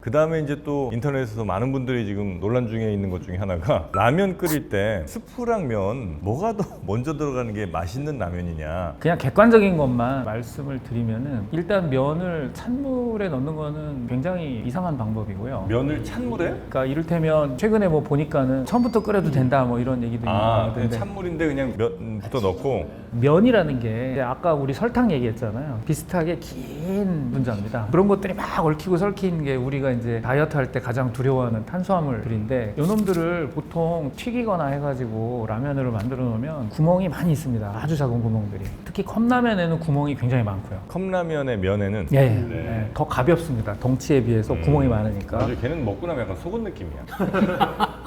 그 다음에 이제 또 인터넷에서 많은 분들이 지금 논란 중에 있는 것 중에 하나가 라면 끓일 때 스프랑 면 뭐가 더 먼저 들어가는 게 맛있는 라면이냐. 그냥 객관적인 것만 말씀을 드리면은 일단 면을 찬물에 넣는 거는 굉장히 이상한 방법이고요. 면을 찬물에? 그러니까 이를테면 최근에 뭐 보니까는 처음부터 끓여도 된다 뭐 이런 얘기도 그냥 있는데 찬물인데 그냥 면부터 넣고. 면이라는 게 이제 아까 우리 설탕 얘기했잖아요. 비슷하게 긴 분자입니다. 그런 것들이 막 얽히고 설킨 게 우리가 이제 다이어트 할 때 가장 두려워하는 탄수화물들인데 요놈들을 보통 튀기거나 해가지고 라면으로 만들어 놓으면 구멍이 많이 있습니다. 아주 작은 구멍들이. 특히 컵라면에는 구멍이 굉장히 많고요. 컵라면의 면에는 예. 더 가볍습니다. 덩치에 비해서 구멍이 많으니까. 아주 걔는 먹고 나면 약간 속은 느낌이야.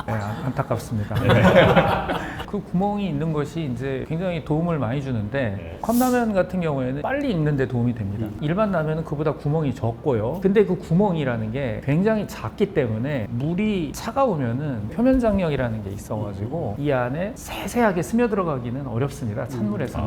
네, 안타깝습니다. 그 구멍이 있는 것이 이제 굉장히 도움을 많이 주는데 컵라면 같은 경우에는 빨리 익는 데 도움이 됩니다. 일반 라면은 그보다 구멍이 적고요. 근데 그 구멍이라는 게 굉장히 작기 때문에 물이 차가우면은 표면 장력이라는 게 있어가지고 이 안에 세세하게 스며 들어가기는 어렵습니다. 찬물에서는.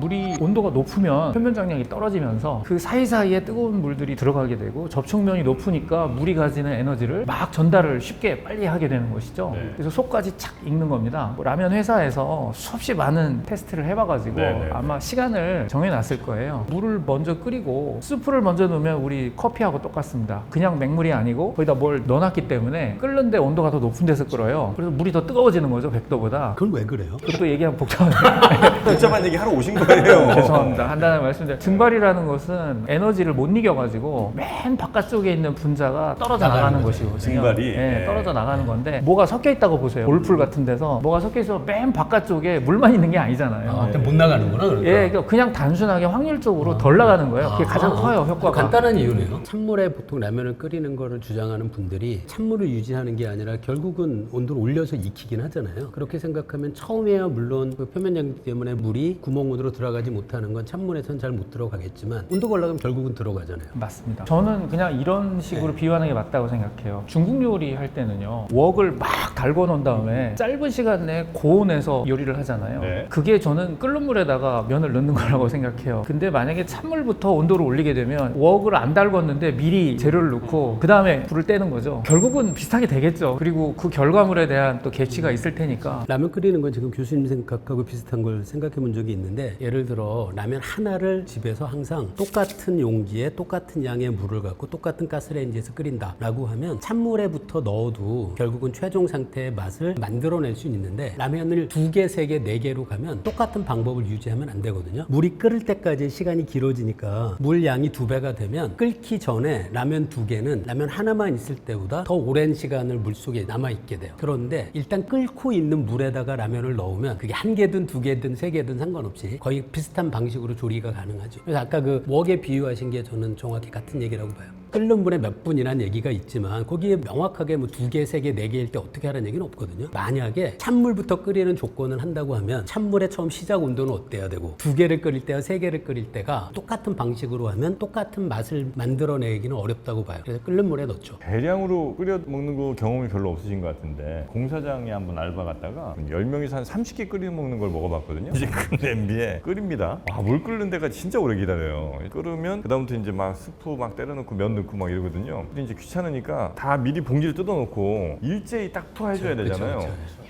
물이 온도가 높으면 표면 장력이 떨어지면서 그 사이사이에 뜨거운 물들이 들어가게 되고 접촉면이 높으니까 물이 가지는 에너지를 막 전달을 쉽게 빨리 하게 되는 것이죠. 그래서 속까지 착 익는 겁니다. 뭐 라면 회사에서 수없이 많은 테스트를 해봐가지고 아마 시간을 정해놨을 거예요. 물을 먼저 끓이고 스프를 먼저 넣으면 우리 커피하고 똑같습니다. 그냥 맹물이 아니고 거기다 뭘 넣어놨기 때문에 끓는데 온도가 더 높은 데서 끓어요. 그래서 물이 더 뜨거워지는 거죠, 100도보다. 그건 왜 그래요? 그것도 얘기하면 복잡하네요. 복잡한 얘기 하러 오신 거예요. 죄송합니다. 간단하게 말씀드리면 증발이라는 것은 에너지를 못 이겨가지고 맨 바깥쪽에 있는 분자가 떨어져 나가는 것이거든요. 증발이? 네, 떨어져 나가는 건데 뭐가 섞여 있다고 보세요. 올풀 같은 데서 뭐가 섞여 있어 맨 바깥쪽에 물만 있는 게 아니잖아요. 못 나가는구나 그러니까. 예, 그러니까 그냥 단순하게 확률적으로 덜 나가는 거예요. 그게 가장 커요, 효과가. 간단한 이유네요. 찬물에 보통 라면을 끓이는 거를 주장하는 분들이 찬물을 유지하는 게 아니라 결국은 온도를 올려서 익히긴 하잖아요. 그렇게 생각하면 처음에야 물론 그 표면 장력 때문에 물이 구멍으로 들어가지 못하는 건 찬물에선 잘 못 들어가겠지만 온도가 올라가면 결국은 들어가잖아요. 맞습니다. 저는 그냥 이런 식으로 비유하는 게 맞다고 생각해요. 중국 요리 할 때는요, 웍을 막 달궈 놓은 다음에 짧은 시간 내에 고온에서 요리를 하잖아요. 네. 그게 저는 끓는 물에다가 면을 넣는 거라고 생각해요. 근데 만약에 찬물부터 온도를 올리게 되면 웍을 안 달궜는데 미리 재료를 넣고 그 다음에 불을 떼는 거죠. 결국은 비슷하게 되겠죠. 그리고 그 결과물에 대한 또 계치가 있을 테니까. 라면 끓이는 건 지금 교수님 생각하고 비슷한 걸 생각해 본 적이 있는데, 예를 들어 라면 하나를 집에서 항상 똑같은 용기에 똑같은 양의 물을 갖고 똑같은 가스레인지에서 끓인다 라고 하면 찬물에부터 넣어도 결국은 최종 상태의 맛을 만들어낼 수 있는데, 라면을 2개, 3개, 4개로 가면 똑같은 방법을 유지하면 안 되거든요. 물이 끓을 때까지 시간이 길어지니까 물 양이 2배가 되면 끓기 전에 라면 2개는 라면 하나만 있을 때보다 더 오랜 시간을 물속에 남아있게 돼요. 그런데 일단 끓고 있는 물에다가 라면을 넣으면 그게 1개든 2개든 3개든 상관없이 거의 비슷한 방식으로 조리가 가능하죠. 그래서 아까 그 웍에 비유하신 게 저는 정확히 같은 얘기라고 봐요. 끓는 물에 몇 분이라는 얘기가 있지만 거기에 명확하게 뭐 2개, 3개, 4개일 때 어떻게 하라는 얘기는 없거든요. 만약에 찬물부터 끓이는 조건을 한다고 하면 찬물의 처음 시작 온도는 어때야 되고 2개를 끓일 때와 3개를 끓일 때가 똑같은 방식으로 하면 똑같은 맛을 만들어내기는 어렵다고 봐요. 그래서 끓는 물에 넣죠. 대량으로 끓여 먹는 거 경험이 별로 없으신 것 같은데 공사장에 한번 알바 갔다가 10명이서 한 30개 끓여 먹는 걸 먹어봤거든요. 이제 큰 냄비에 끓입니다. 물 끓는 데가 진짜 오래 기다려요. 끓으면 그다음부터 이제 막 스프 막 때려놓고 면 넣고 막 이러거든요. 근데 이제 귀찮으니까 다 미리 봉지를 뜯어놓고 일제히 딱 투하해줘야 되잖아요.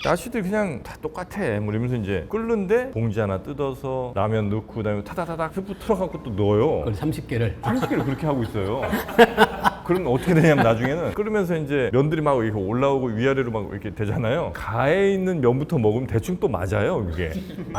아저씨들 그냥 다 똑같아 뭐 이러면서 이제 끓는데 봉지 하나 뜯어서 라면 넣고 그다음에 타다다닥 스프 틀어갖고 또 넣어요. 그걸 30개를 그렇게 하고 있어요. 그럼 어떻게 되냐면 나중에는 끓으면서 이제 면들이 막 이렇게 올라오고 위아래로 막 이렇게 되잖아요. 가에 있는 면부터 먹으면 대충 또 맞아요, 그게.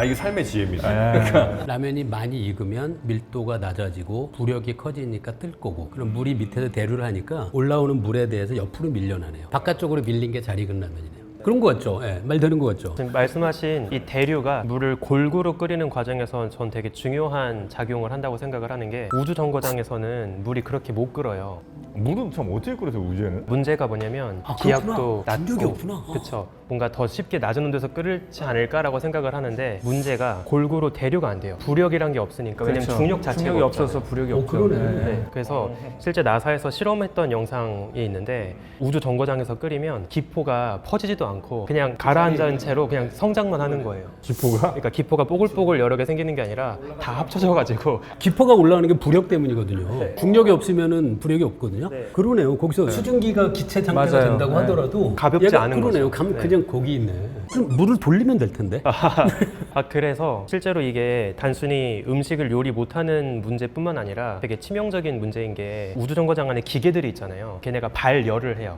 이게 삶의 지혜입니다. 그러니까 라면이 많이 익으면 밀도가 낮아지고 부력이 커지니까 뜰 거고, 그럼 물이 밑에서 대류를 하니까 올라오는 물에 대해서 옆으로 밀려나네요. 바깥쪽으로 밀린 게 잘 익은 라면이네요. 그런 거 같죠? 예, 말 되는 거 같죠? 지금 말씀하신 이 대류가 물을 골고루 끓이는 과정에서 전 되게 중요한 작용을 한다고 생각을 하는 게, 우주 정거장에서는 물이 그렇게 못 끓어요. 물은 참 어떻게 끓여서 우주에는? 문제가 뭐냐면 아, 기압도 그렇구나. 중력이 낮고, 없구나. 그렇죠. 뭔가 더 쉽게 낮은 온도에서 끓지 않을까라고 생각을 하는데, 문제가 골고루 대류가 안 돼요. 부력이란 게 없으니까. 왜냐면 그렇죠. 중력 자체가 중력이 없잖아요. 없어서 부력이 없죠. 그러네. 네, 그래서 실제 나사에서 실험했던 영상이 있는데 우주 정거장에서 끓이면 기포가 퍼지지도 않고 그냥 가라앉은 채로 그냥 성장만 하는 거예요. 기포가? 그러니까 기포가 뽀글뽀글 여러 개 생기는 게 아니라 다 합쳐져가지고 기포가 올라오는 게 부력 때문이거든요. 중력이 없으면은 부력이 없거든요. 그러네요. 거기서 수증기가 기체 상태가 맞아요. 된다고 네. 하더라도 가볍지 얘가 않은 그러네요. 거죠. 네. 그냥 거기 있네. 그럼 물을 돌리면 될 텐데. 그래서 실제로 이게 단순히 음식을 요리 못하는 문제뿐만 아니라 되게 치명적인 문제인 게 우주정거장 안에 기계들이 있잖아요. 걔네가 발열을 해요.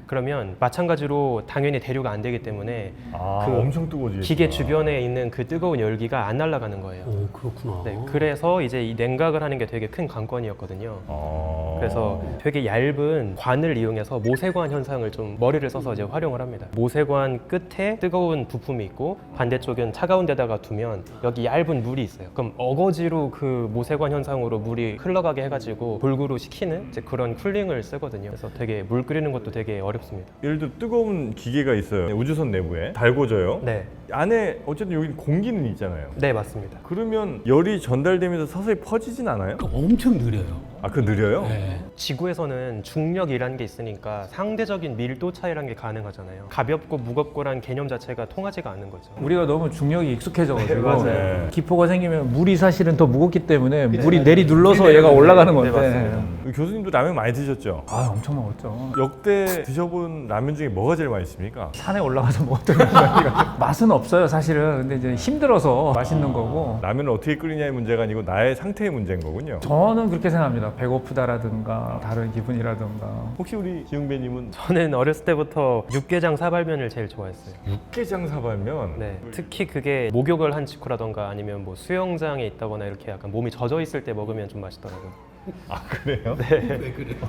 그러면 마찬가지로 당연히 대류가 안 되기 때문에 아, 그 엄청 뜨거워지겠구나. 기계 주변에 있는 그 뜨거운 열기가 안 날아가는 거예요. 오, 그렇구나. 네, 그래서 이제 이 냉각을 하는 게 되게 큰 관건이었거든요. 아. 그래서 되게 얇은 관을 이용해서 모세관 현상을 좀 머리를 써서 이제 활용을 합니다. 모세관 끝에 뜨거운 부품이 있고 반대쪽은 차가운 데다가 두면 여기 얇은 물이 있어요. 그럼 어거지로 그 모세관 현상으로 물이 흘러가게 해가지고 골고루 식히는 이제 그런 쿨링을 쓰거든요. 그래서 되게 물 끓이는 것도 되게 어렵습니다. 예를 들어 뜨거운 기계가 있어요. 우주선 내부에 달궈져요. 네, 안에 어쨌든 여기 공기는 있잖아요. 네 맞습니다. 그러면 열이 전달되면서 서서히 퍼지진 않아요? 엄청 느려요. 아, 그거 느려요? 네. 지구에서는 중력이라는 게 있으니까 상대적인 밀도 차이라는 게 가능하잖아요. 가볍고 무겁고란 개념 자체가 통하지가 않는 거죠. 우리가 너무 중력이 익숙해져가지고 네, 맞아요. 네. 기포가 생기면 물이 사실은 더 무겁기 때문에 물이 내리 눌러서 얘가 올라가는 건데. 맞습니다. 교수님도 라면 많이 드셨죠? 아, 엄청 먹었죠. 역대 드셔본 라면 중에 뭐가 제일 맛있습니까? 산에 올라가서 먹었던 거니까 맛은 없어요, 사실은. 근데 이제 힘들어서 맛있는 거고. 라면을 어떻게 끓이냐의 문제가 아니고 나의 상태의 문제인 거군요. 저는 그렇게 생각합니다. 배고프다라든가 다른 기분이라든가. 혹시 우리 지웅배님은 저는 어렸을 때부터 육개장 사발면을 제일 좋아했어요. 육개장 사발면? 네, 특히 그게 목욕을 한 직후라던가 아니면 뭐 수영장에 있다거나 이렇게 약간 몸이 젖어 있을 때 먹으면 좀 맛있더라고요. 아, 그래요?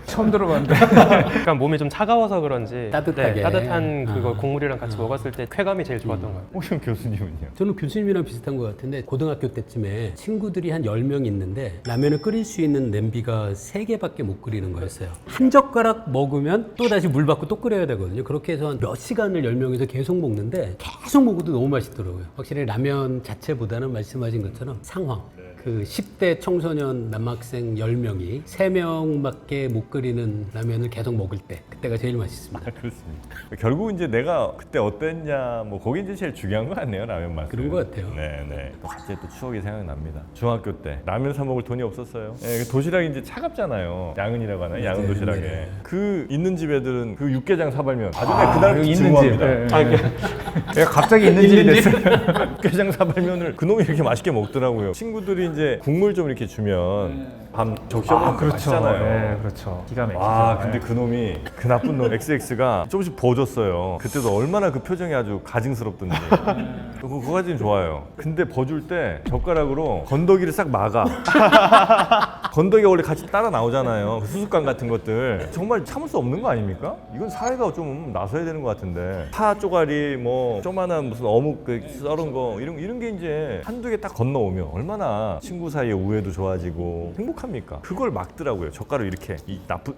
처음 들어봤는데. 약간 몸이 좀 차가워서 그런지 따뜻하게. 네, 따뜻한 그거 아. 국물이랑 같이 먹었을 때 쾌감이 제일 좋았던 것 같아요. 혹시 교수님은요? 저는 교수님이랑 비슷한 것 같은데 고등학교 때쯤에 친구들이 한 10명 있는데 라면을 끓일 수 있는 냄비가 3개밖에 못 끓이는 거였어요. 한 젓가락 먹으면 또 다시 물 받고 또 끓여야 되거든요. 그렇게 해서 한 몇 시간을 10명이서 계속 먹는데 계속 먹어도 너무 맛있더라고요. 확실히 라면 자체보다는 말씀하신 것처럼 상황. 그 10대 청소년 남학생 10명이 3명밖에 못 끓이는 라면을 계속 먹을 때 그때가 제일 맛있습니다. 그렇습니다. 결국 이제 내가 그때 어땠냐, 뭐 거기 이제 제일 중요한 것 같네요, 라면 맛. 그런 것 같아요. 네. 또 갑자기 또 추억이 생각납니다. 중학교 때 라면 사 먹을 돈이 없었어요. 네, 도시락이 이제 차갑잖아요. 양은이라고 하나요? 양은 도시락에. 네. 그 있는 집 애들은 그 육개장 사발면 아주 그날 여기 증오합니다. 있는 집. 내가 갑자기 있는 집이 됐어요. 육개장 사발면을 그놈이 이렇게 맛있게 먹더라고요. 친구들이 이제 국물 좀 이렇게 주면 밤 적셔먹으면 맛있잖아요. 네, 그렇죠. 기가 막히죠. 아, 근데 그놈이 그 나쁜 놈 XX가 조금씩 버줬어요. 그때도 얼마나 그 표정이 아주 가증스럽던지. 그거 가지고 좋아요. 근데 버줄 때 젓가락으로 건더기를 싹 막아. 건더기가 원래 같이 따라 나오잖아요. 그 수수깡 같은 것들. 정말 참을 수 없는 거 아닙니까? 이건 사회가 좀 나서야 되는 것 같은데. 파 쪼가리, 뭐 조만한 무슨 어묵 그 썰은 거 이런 게 이제 한두 개 딱 건너오면 얼마나 친구 사이에 우애도 좋아지고 행복합니까? 그걸 막더라고요. 젓가락 이렇게 이 나쁜.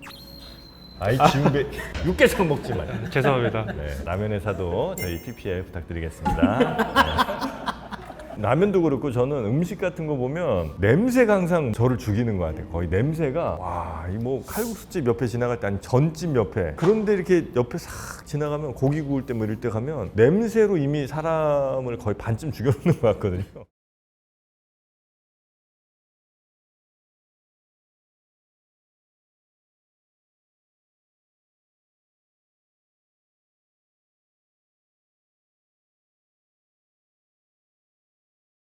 아이 지웅배 육개장 먹지 마요. 죄송합니다. 네, 라면 회사도 저희 PPL 부탁드리겠습니다. 네. 라면도 그렇고 저는 음식 같은 거 보면 냄새가 항상 저를 죽이는 것 같아요. 거의 냄새가 와, 이 뭐 칼국수집 옆에 지나갈 때 아니 전집 옆에 그런데 이렇게 옆에 싹 지나가면 고기 구울 때 뭐 이럴 때 가면 냄새로 이미 사람을 거의 반쯤 죽여놓는 것 같거든요.